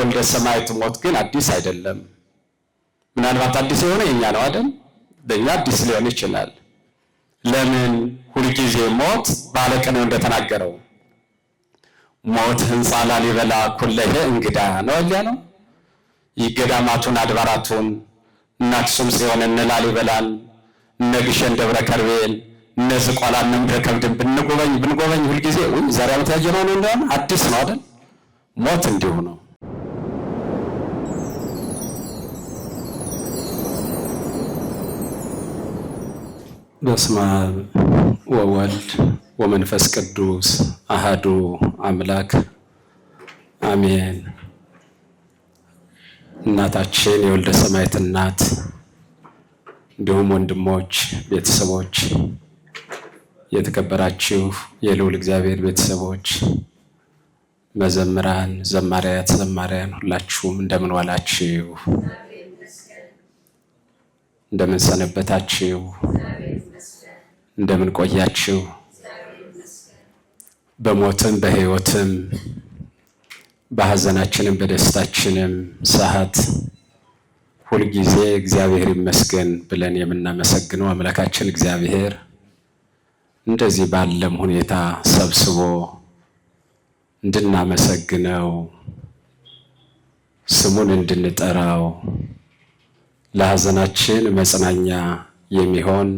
የወልደ ሰማዕት ሞት ግን አዲስ አይደለም። ምናልባት አዲስ የሆነ የኛ ነው አይደል? ለኛ አዲስ ሊሆን ይችላል። ለምን? ሁልጊዜ ሞት ባለቅኔው እንደተናገረው ሞት ህንፃ ላሊበላ ኩለሄ እንግዳ ነው ያለው። ይገዳማቱን አድባራቱን እነ አክሱም ጽዮን እነ ላሊበላን እነ ግሸን ደብረ ከርቤን እነ ዝቋላ እነ ምድረ ከብድን ብንጎበኝ ሁልጊዜ ዛሬ ዓመት ያጀነው ነው እንደሆነ አዲስ ነው አይደል? ሞት እንዲሁ ነው። በስመ አብ ወወልድ ወመንፈስ ቅዱስ አሃዱ አምላክ አሜን። እናታችን የወልደ ሰማዕት እናት እንዲሁም ወንድሞች፣ ቤተሰቦች፣ የተከበራችሁ የልዑል እግዚአብሔር ቤተሰቦች፣ መዘምራን፣ ዘማሪያት፣ ዘማሪያን ሁላችሁም እንደምን ዋላችሁ? እንደምን ሰነበታችሁ? እንደምን ቆያችሁ? በሞትም በሕይወትም በሐዘናችንም በደስታችንም ሰዓት ሁልጊዜ እግዚአብሔር ይመስገን ብለን የምናመሰግነው አምላካችን እግዚአብሔር እንደዚህ ባለም ሁኔታ ሰብስቦ እንድናመሰግነው ስሙን እንድንጠራው ለሐዘናችን መጽናኛ የሚሆን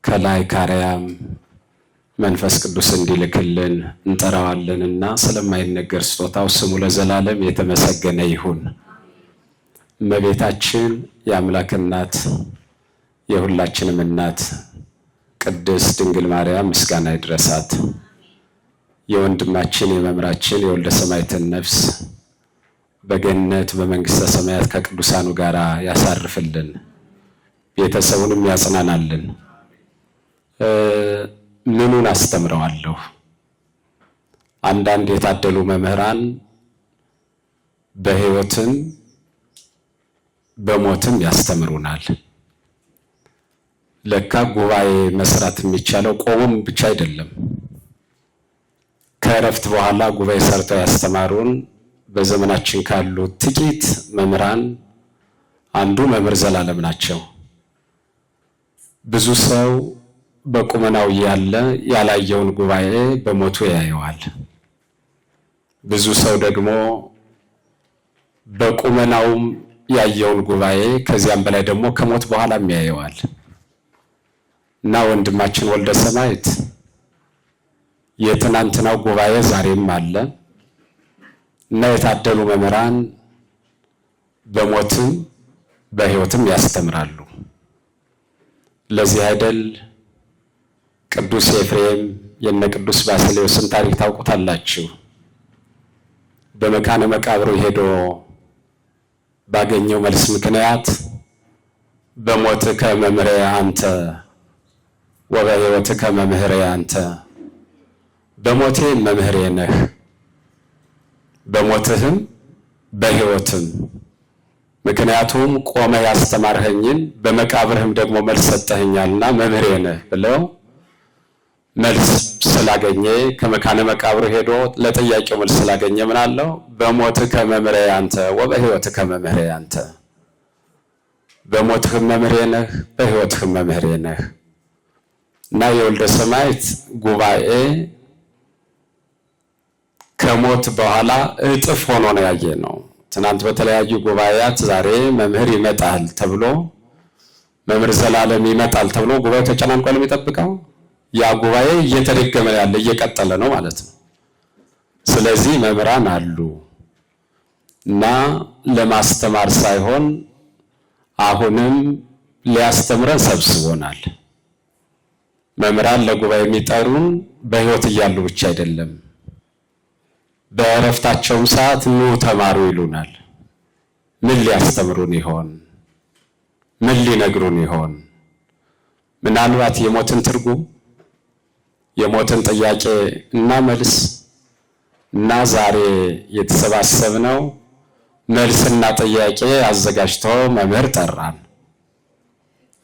ከላይ ካርያም መንፈስ ቅዱስ እንዲልክልን እንጠራዋለንና ስለማይነገር ስጦታው ስሙ ለዘላለም የተመሰገነ ይሁን። እመቤታችን የአምላክ እናት የሁላችንም እናት ቅድስት ድንግል ማርያም ምስጋና ይድረሳት። የወንድማችን የመምህራችን የወልደ ሰማዕትን ነፍስ በገነት በመንግስተ ሰማያት ከቅዱሳኑ ጋር ያሳርፍልን፣ ቤተሰቡንም ያጽናናልን። ምኑን አስተምረዋለሁ? አንዳንድ የታደሉ መምህራን በሕይወትም በሞትም ያስተምሩናል። ለካ ጉባኤ መስራት የሚቻለው ቆሙም ብቻ አይደለም። ከእረፍት በኋላ ጉባኤ ሰርተው ያስተማሩን በዘመናችን ካሉ ጥቂት መምህራን አንዱ መምህር ዘላለም ናቸው። ብዙ ሰው በቁመናው ያለ ያላየውን ጉባኤ በሞቱ ያየዋል። ብዙ ሰው ደግሞ በቁመናውም ያየውን ጉባኤ ከዚያም በላይ ደግሞ ከሞት በኋላም ያየዋል። እና ወንድማችን ወልደ ሰማዕት የትናንትናው ጉባኤ ዛሬም አለ እና የታደሉ መምህራን በሞትም በሕይወትም ያስተምራሉ። ለዚህ አይደል ቅዱስ ኤፍሬም የነ ቅዱስ ባስልዮስን ታሪክ ታውቁታላችሁ። በመካነ መቃብሩ ሄዶ ባገኘው መልስ ምክንያት በሞትከ መምህሬ አንተ ወበሕይወትከ መምህሬ አንተ፣ በሞቴ መምህሬ ነህ፣ በሞትህም በሕይወትም። ምክንያቱም ቆመ ያስተማርኸኝን በመቃብርህም ደግሞ መልስ ሰጠኸኛልና መምህሬ ነህ ብለው መልስ ስላገኘ ከመካነ መቃብሩ ሄዶ ለጥያቄው መልስ ስላገኘ ምን አለው? በሞትከ መምህሬ አንተ ወበሕይወትከ መምህሬ አንተ፣ በሞትህም መምህሬ ነህ፣ በሕይወትህም መምህሬ ነህ። እና የወልደ ሰማዕት ጉባኤ ከሞት በኋላ እጥፍ ሆኖ ነው ያየነው። ትናንት በተለያዩ ጉባኤያት ዛሬ መምህር ይመጣል ተብሎ መምህር ዘላለም ይመጣል ተብሎ ጉባኤው ተጨናንቆ ነው የሚጠብቀው። ያ ጉባኤ እየተደገመ ያለ እየቀጠለ ነው ማለት ነው። ስለዚህ መምህራን አሉ እና ለማስተማር ሳይሆን አሁንም ሊያስተምረን ሰብስቦናል። መምህራን ለጉባኤ የሚጠሩን በሕይወት እያሉ ብቻ አይደለም፣ በእረፍታቸውም ሰዓት ኑ ተማሩ ይሉናል። ምን ሊያስተምሩን ይሆን? ምን ሊነግሩን ይሆን? ምናልባት የሞትን ትርጉም፣ የሞትን ጥያቄ እና መልስ እና ዛሬ የተሰባሰብነው መልስና ጥያቄ አዘጋጅቶ መምህር ጠራን።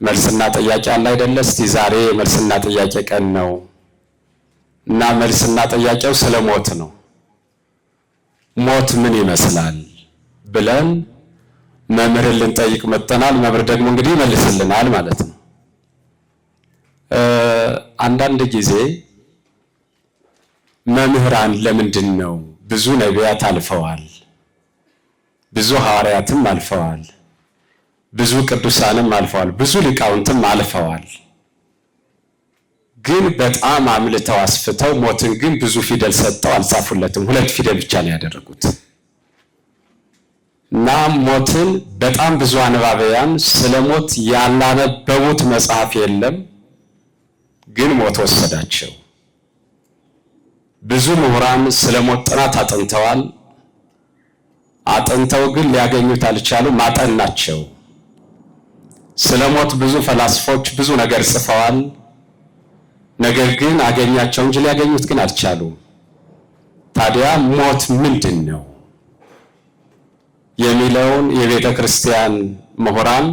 መልስና ጥያቄ አለ አይደለ? እስቲ ዛሬ መልስና ጥያቄ ቀን ነው እና መልስና ጥያቄው ስለ ሞት ነው። ሞት ምን ይመስላል ብለን መምህርን ልንጠይቅ መጥተናል። መምህር ደግሞ እንግዲህ ይመልስልናል ማለት ነው። አንዳንድ ጊዜ መምህራን ለምንድን ነው ብዙ ነቢያት አልፈዋል፣ ብዙ ሐዋርያትም አልፈዋል፣ ብዙ ቅዱሳንም አልፈዋል፣ ብዙ ሊቃውንትም አልፈዋል፣ ግን በጣም አምልተው አስፍተው ሞትን ግን ብዙ ፊደል ሰጠው አልጻፉለትም፣ 2 ፊደል ብቻ ነው ያደረጉት። እና ሞትን በጣም ብዙ አንባቢያን ስለ ሞት ያላነበቡት መጽሐፍ የለም፣ ግን ሞት ወሰዳቸው። ብዙ ምሁራን ስለ ሞት ጥናት አጥንተዋል፣ አጥንተው ግን ሊያገኙት አልቻሉም፣ አጠናቸው። ስለ ሞት ብዙ ፈላስፎች ብዙ ነገር ጽፈዋል፣ ነገር ግን አገኛቸው እንጂ ሊያገኙት ግን አልቻሉም። ታዲያ ሞት ምንድን ነው የሚለውን የቤተ ክርስቲያን ምሁራን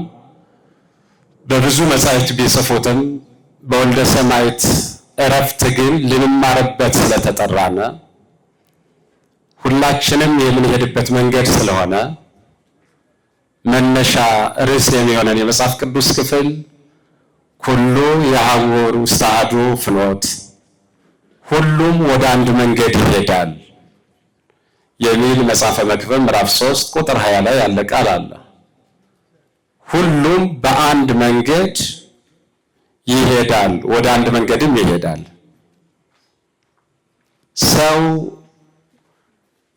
በብዙ መጻሕፍት ቢጽፉትም በወልደ ሰማዕት ዕረፍት ግን ልንማርበት ስለተጠራነ ሁላችንም የምንሄድበት መንገድ ስለሆነ መነሻ ርዕስ የሚሆነን የመጽሐፍ ቅዱስ ክፍል ኩሉ የሐውር ውስተ አሐዱ ፍኖት፣ ሁሉም ወደ አንድ መንገድ ይሄዳል የሚል መጽሐፈ መክብብ ምዕራፍ 3 ቁጥር 20 ላይ ያለ ቃል አለ። ሁሉም በአንድ መንገድ ይሄዳል፣ ወደ አንድ መንገድም ይሄዳል። ሰው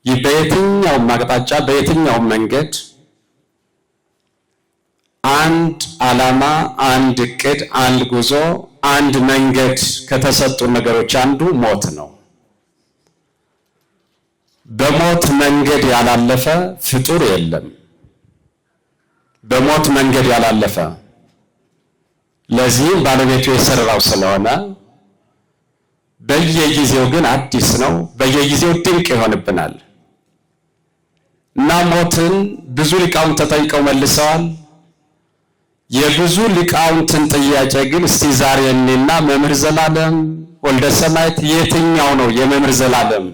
በየትኛውም አቅጣጫ በየትኛውም መንገድ አንድ ዓላማ፣ አንድ እቅድ፣ አንድ ጉዞ፣ አንድ መንገድ ከተሰጡ ነገሮች አንዱ ሞት ነው። በሞት መንገድ ያላለፈ ፍጡር የለም። በሞት መንገድ ያላለፈ ለዚህም ባለቤቱ የሰራው ስለሆነ በየጊዜው ግን አዲስ ነው፣ በየጊዜው ድንቅ ይሆንብናል። እና ሞትን ብዙ ሊቃውንት ተጠይቀው መልሰዋል። የብዙ ሊቃውንትን ጥያቄ ግን እስቲ ዛሬ እኔና መምህር ዘላለም ወልደ ሰማዕት የትኛው ነው የመምህር ዘላለም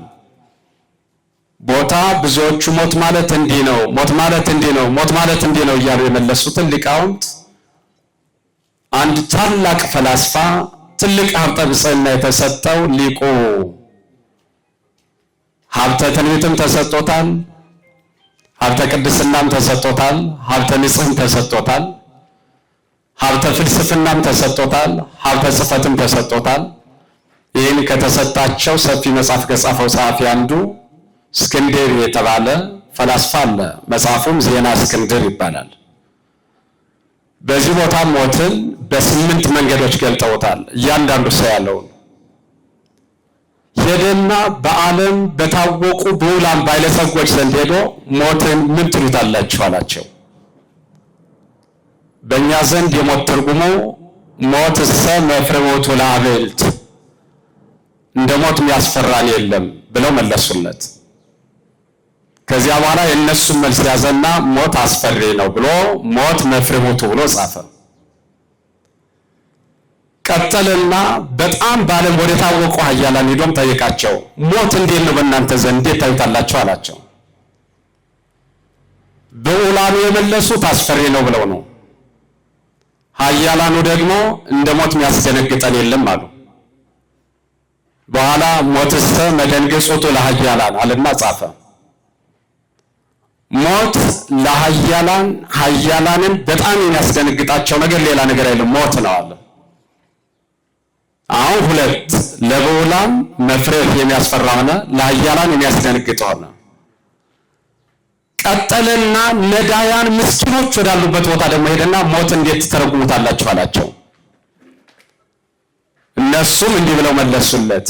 ቦታ? ብዙዎቹ ሞት ማለት እንዲህ ነው፣ ሞት ማለት እንዲህ ነው፣ ሞት ማለት እንዲህ ነው እያሉ የመለሱትን ሊቃውንት አንድ ታላቅ ፈላስፋ ትልቅ ሀብተ ብፅዕና የተሰጠው ሊቁ ሀብተ ትንቢትም ተሰጥቶታል፣ ሀብተ ቅድስናም ተሰጥቶታል፣ ሀብተ ንጽሕም ተሰጥቶታል፣ ሀብተ ፍልስፍናም ተሰጥቶታል፣ ሀብተ ጽሕፈትም ተሰጥቶታል። ይህን ከተሰጣቸው ሰፊ መጽሐፍ ከጻፈው ጸሐፊ አንዱ እስክንድር የተባለ ፈላስፋ አለ። መጽሐፉም ዜና እስክንድር ይባላል። በዚህ ቦታ ሞትን በ8 መንገዶች ገልጠውታል። እያንዳንዱ ሰው ያለውን ሄደና በዓለም በታወቁ ብዑላን ባለጸጎች ዘንድ ሄዶ ሞትን ምን ትሉታላችሁ አላቸው። በእኛ ዘንድ የሞት ትርጉሙ ሞት እሰ መፍርሞቱ ለአብልት፣ እንደ ሞት የሚያስፈራን የለም ብለው መለሱለት። ከዚያ በኋላ የእነሱን መልስ ያዘና ሞት አስፈሪ ነው ብሎ ሞት መፍርሞቱ ብሎ ጻፈ። ቀጠልና በጣም በዓለም ወደ ታወቁ ኃያላን ሄዶም ጠየቃቸው። ሞት እንዴት ነው በእናንተ ዘንድ እንዴት ታዩታላችሁ አላቸው። ብዑላኑ የመለሱት አስፈሪ ነው ብለው ነው። ኃያላኑ ደግሞ እንደ ሞት የሚያስደነግጠን የለም አሉ። በኋላ ሞትሰ መደንገጾቱ ለኃያላን አለና ጻፈ። ሞት ለኃያላን ኃያላንን በጣም የሚያስደነግጣቸው ነገር ሌላ ነገር አይደለም፣ ሞት ነው አለ። አሁን 2 ለብዑላን መፍረህ የሚያስፈራ ሆነ፣ ለኃያላን የሚያስደነግጥ ሆነ። ቀጠለና ነዳያን ምስኪኖች ወዳሉበት ቦታ ደግሞ ሄደና ሞት እንዴት ትተረጉሙታላችሁ አላቸው። እነሱም እንዲህ ብለው መለሱለት፣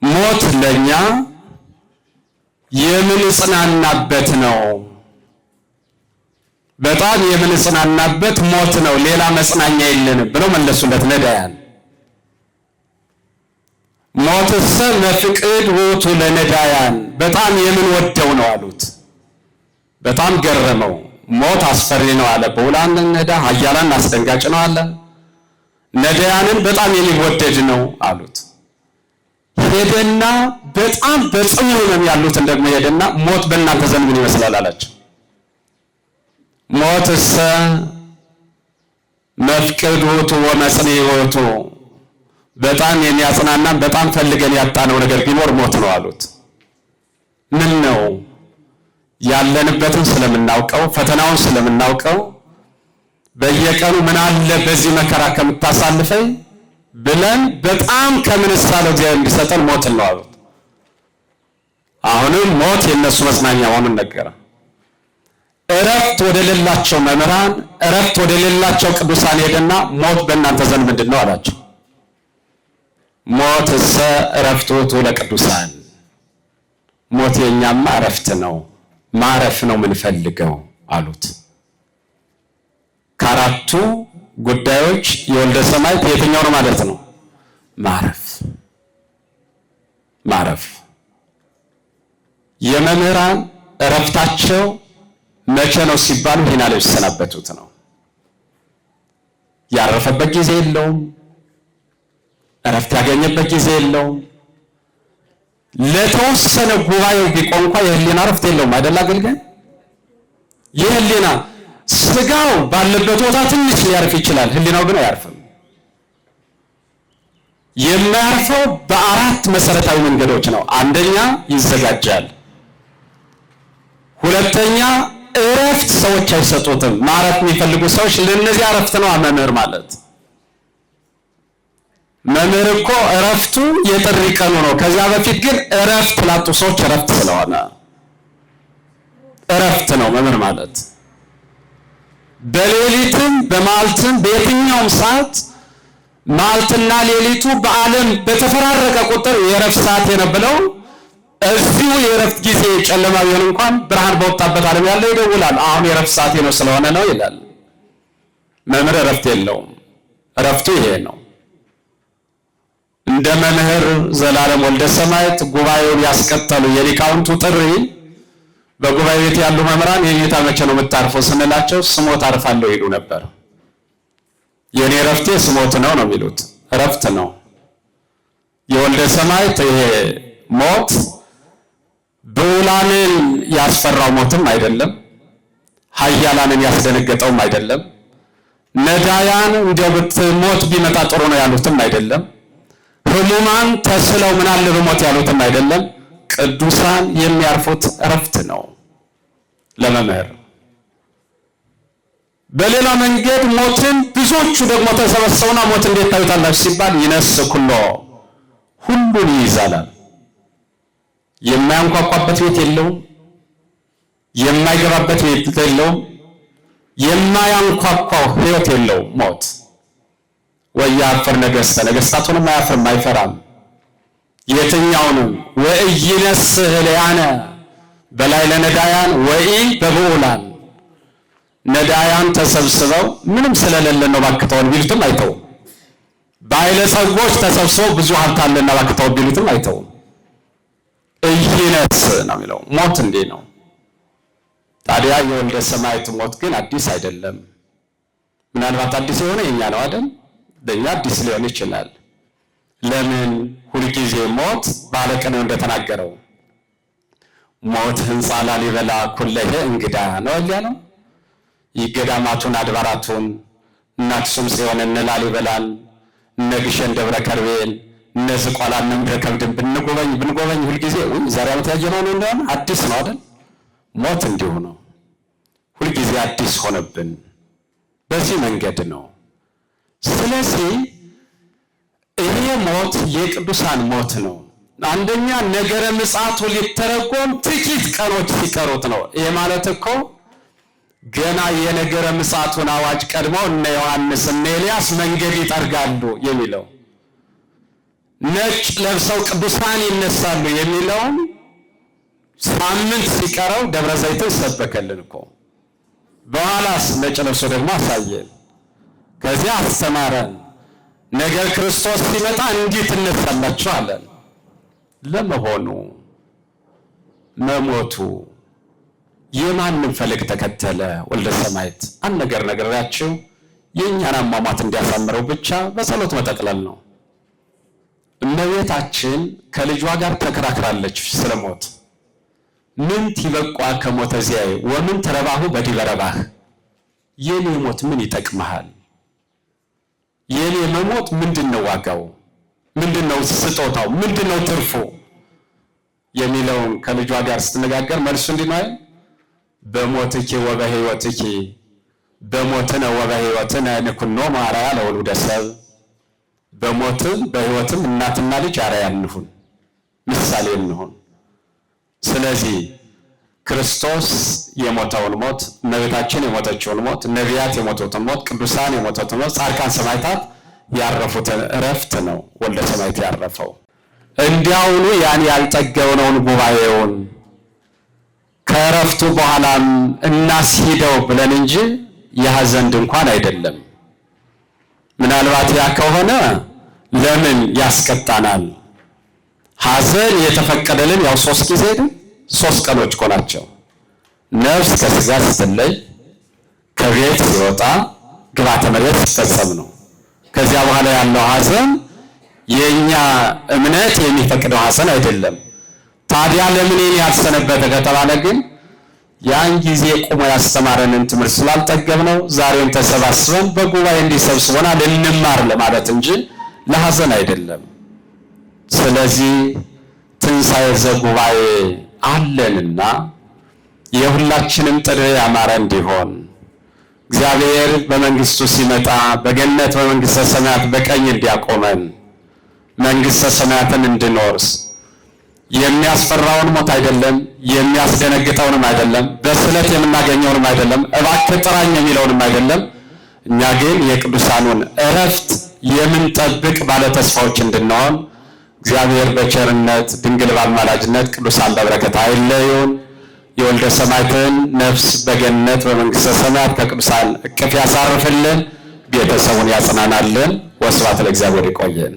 ሞት ለኛ የምንጽናናበት ነው፣ በጣም የምንጽናናበት ሞት ነው፣ ሌላ መጽናኛ የለንም ብለው መለሱለት ነዳያን። ሞትሰ መፍቅድ ውእቱ ለነዳያን፣ በጣም የምንወደው ነው አሉት። በጣም ገረመው። ሞት አስፈሪ ነው አለ። ብዑላን ነዳ ኃያላን አስደንጋጭ ነው አለ። ነዳያንን በጣም የሚወደድ ነው አሉት። ሄደና በጣም በጽኑ ሕመም ያሉትን ደግሞ ሄደና ሞት በእናንተ ዘንድ ምን ይመስላል አላቸው። ሞትሰ መፍቅድ ውእቱ ወመጽንዕ ውእቱ፣ በጣም የሚያጽናናን በጣም ፈልገን ያጣነው ነገር ቢኖር ሞት ነው አሉት። ምን ነው? ያለንበትን ስለምናውቀው ፈተናውን ስለምናውቀው በየቀኑ ምን አለ በዚህ መከራ ከምታሳልፈኝ ብለን በጣም ከምንሳለው እግዚአብሔር እንዲሰጠን ሞት ነው አሉት። አሁንም ሞት የነሱ መጽናኛ መሆኑን ነገረ። እረፍት ወደሌላቸው መምህራን፣ እረፍት ወደሌላቸው ቅዱሳን ሄደና ሞት በእናንተ ዘንድ ምንድን ነው አላቸው። ሞት እሰ እረፍት ውእቱ ለቅዱሳን፣ ሞት የኛማ እረፍት ነው፣ ማረፍ ነው ምንፈልገው አሉት። ከአራቱ ጉዳዮች የወልደ ሰማዕት የትኛው ነው ማለት ነው? ማረፍ። ማረፍ የመምህራን እረፍታቸው መቼ ነው ሲባሉ ይህን ዓለም ሲሰናበቱት ነው። ያረፈበት ጊዜ የለውም፣ እረፍት ያገኘበት ጊዜ የለውም። ለተወሰነ ጉባኤው ቢቆም እንኳን የህሊና እረፍት የለውም አይደል? አገልጋይ የህሊና ስጋው ባለበት ቦታ ትንሽ ሊያርፍ ይችላል፣ ህሊናው ግን አያርፍም። የማያርፈው በአራት መሰረታዊ መንገዶች ነው። አንደኛ ይዘጋጃል፣ ሁለተኛ እረፍት ሰዎች አይሰጡትም። ማረፍ የሚፈልጉ ሰዎች ለነዚህ እረፍት ነው መምህር ማለት። መምህር እኮ እረፍቱ የጥሪ ቀኑ ነው። ከዚያ በፊት ግን እረፍት ላጡ ሰዎች እረፍት ስለሆነ እረፍት ነው መምህር ማለት። በሌሊትም በማልትም በየትኛውም ሰዓት ማልትና ሌሊቱ በዓለም በተፈራረቀ ቁጥር የእረፍት ሰዓት የነበለው እዚሁ የእረፍት ጊዜ ጨለማ ቢሆን እንኳን ብርሃን በወጣበት ዓለም ያለ ይደውላል። አሁን የእረፍት ሰዓቴ ነው ስለሆነ ነው ይላል። መምህር እረፍት የለውም። እረፍቱ ይሄ ነው። እንደ መምህር ዘላለም ወልደ ሰማዕት ጉባኤውን ያስቀጠሉ የሊቃውንቱ ጥሪ በጉባኤ ቤት ያሉ መምህራን የጌታ መቼ ነው የምታርፈው ስንላቸው ስሞት አርፋለሁ ይሉ ነበር። የኔ እረፍቴ ስሞት ነው ነው የሚሉት። እረፍት ነው የወልደ ሰማዕት ይሄ ሞት ብዑላንን ያስፈራው ሞትም አይደለም፣ ኃያላንን ያስደነገጠውም አይደለም፣ ነዳያን እንደው ብትሞት ቢመጣ ጥሩ ነው ያሉትም አይደለም፣ ሕሙማን ተስለው ምን አለ በሞት ያሉትም አይደለም። ቅዱሳን የሚያርፉት እረፍት ነው ለመምህር። በሌላ መንገድ ሞትን ብዙዎቹ ደግሞ ተሰበሰቡና ሞት እንዴት ታዩታላችሁ ሲባል ይነስ ኩሎ ሁሉን ይይዛል። የማያንኳኳበት ቤት የለውም፣ የማይገባበት ቤት የለውም፣ የማያንኳኳው ሕይወት የለውም ሞት። ወያፈር ነገሥተ ነገሥታቱንም አያፍርም አይፈራም። የትኛውንም ወኢይነስህ ለያነ በላይ ለነዳያን ወኢ በብዑላን ነዳያን ተሰብስበው ምንም ስለሌለ ነው ባክተውን ቢሉትም አይተውም። ባለጸጎች ተሰብስበው ብዙ ሀብት አለና ባክተውን ቢሉትም አይተውም። ኢይነስ ነው የሚለው ሞት እንዴ ነው። ታዲያ የወልደ ሰማዕት ሞት ግን አዲስ አይደለም። ምናልባት አዲስ የሆነ የኛ ነው አይደል? ለኛ አዲስ ሊሆን ይችላል። ለምን? ሁልጊዜ ሞት ባለቀን እንደተናገረው ሞት ህንፃ ላሊበላ ኩለሄ እንግዳ ነው ያለው። ይገዳማቱን አድባራቱን እነ አክሱም ጽዮን እነ ላሊበላን እነ ግሸን ደብረ ከርቤን እነ ዝቋላ እነ ምድረ ከብድን ብንጎበኝ ሁልጊዜ ዛሬ ዓመት ያየነው ነው እንደሆነ አዲስ ነው አይደል? ሞት እንዲሁ ነው። ሁልጊዜ አዲስ ሆነብን። በዚህ መንገድ ነው። ስለዚህ ይሄ ሞት የቅዱሳን ሞት ነው። አንደኛ ነገረ ምጽአቱ ሊተረጎም ጥቂት ቀኖች ሲቀሩት ነው። ይሄ ማለት እኮ ገና የነገረ ምጽአቱን አዋጅ ቀድመው እነ ዮሐንስ እነ ኤልያስ መንገድ ይጠርጋሉ የሚለው ነጭ ለብሰው ቅዱሳን ይነሳሉ የሚለውን ሳምንት ሲቀረው ደብረ ዘይት ሰበከልን እኮ። በኋላስ ነጭ ለብሶ ደግሞ አሳየን። ከዚያ አስተማረን። ነገር ክርስቶስ ሲመጣ እንዲህ ትነሳላችሁ አለን። ለመሆኑ መሞቱ የማንን ፈለግ ተከተለ? ወልደ ሰማዕት አንድ ነገር ነግሬያችሁ የእኛን አሟሟት እንዲያሳምረው ብቻ በጸሎት መጠቅለል ነው። እመቤታችን ከልጇ ጋር ተከራክራለች ስለሞት። ምን ትበቋ ከሞተ ዚያዬ ወምን ተረባሁ በዲበ ረባህ፣ የኔ ሞት ምን ይጠቅምሃል? የኔ መሞት ምንድነው ዋጋው? ምንድነው ስጦታው? ምንድነው ትርፉ? የሚለውን ከልጇ ጋር ስትነጋገር መልሱ እንዲህ ነው። በሞትኪ ወበሕይወትኪ፣ በሞትነ ወበሕይወትነ ንኩኖ አርአያ ለወሉደ ሰብእ፣ በሞትም በሕይወትም እናትና ልጅ አርአያ እንሁን፣ ምሳሌ እንሁን። ስለዚህ ክርስቶስ የሞተውን ሞት፣ እመቤታችን የሞተችውን ሞት፣ ነቢያት የሞቱትን ሞት፣ ቅዱሳን የሞቱትን ሞት፣ ጻድቃን ሰማዕታት ያረፉትን እረፍት ነው ወልደ ሰማዕት ያረፈው። እንዲያውኑ ያን ያልጠገብነውን ጉባኤውን ከእረፍቱ በኋላም እናስሂደው ብለን እንጂ የሐዘን ድንኳን አይደለም። ምናልባት ያ ከሆነ ለምን ያስቀጣናል? ሐዘን የተፈቀደልን ያው 3 ጊዜ ነው። 3 ቀኖች እኮ ናቸው። ነፍስ ከስጋ ስትለይ፣ ከቤት ሲወጣ፣ ግብዓተ መሬት ሲፈጸም ነው። ከዚያ በኋላ ያለው ሐዘን የኛ እምነት የሚፈቅደው ሐዘን አይደለም። ታዲያ ለምን ያልሰነበተ ከተባለ ግን ያን ጊዜ ቆሞ ያስተማረንን ትምህርት ስላልጠገብነው ዛሬን ተሰባስበን በጉባኤ እንዲሰብስበናል እንማር ለማለት እንጂ ለሐዘን አይደለም። ስለዚህ ትንሣኤ ዘጉባኤ አለንና የሁላችንም ጥሪ ያማረ እንዲሆን እግዚአብሔር በመንግስቱ ሲመጣ በገነት በመንግስተ ሰማያት በቀኝ እንዲያቆመን መንግስተ ሰማያትን እንድንወርስ የሚያስፈራውን ሞት አይደለም፣ የሚያስደነግጠውንም አይደለም፣ በስለት የምናገኘውንም አይደለም፣ እባክህ ጥራኝ የሚለውንም አይደለም። እኛ ግን የቅዱሳኑን እረፍት የምንጠብቅ ባለተስፋዎች እንድንሆን እግዚአብሔር በቸርነት ድንግል በአማላጅነት ቅዱሳን በበረከት አይለዩን። የወልደ ሰማዕትን ነፍስ በገነት በመንግስተ ሰማያት ከቅዱሳን እቅፍ ያሳርፍልን፣ ቤተሰቡን ያጽናናልን። ወስብሐት ለእግዚአብሔር። ይቆየን።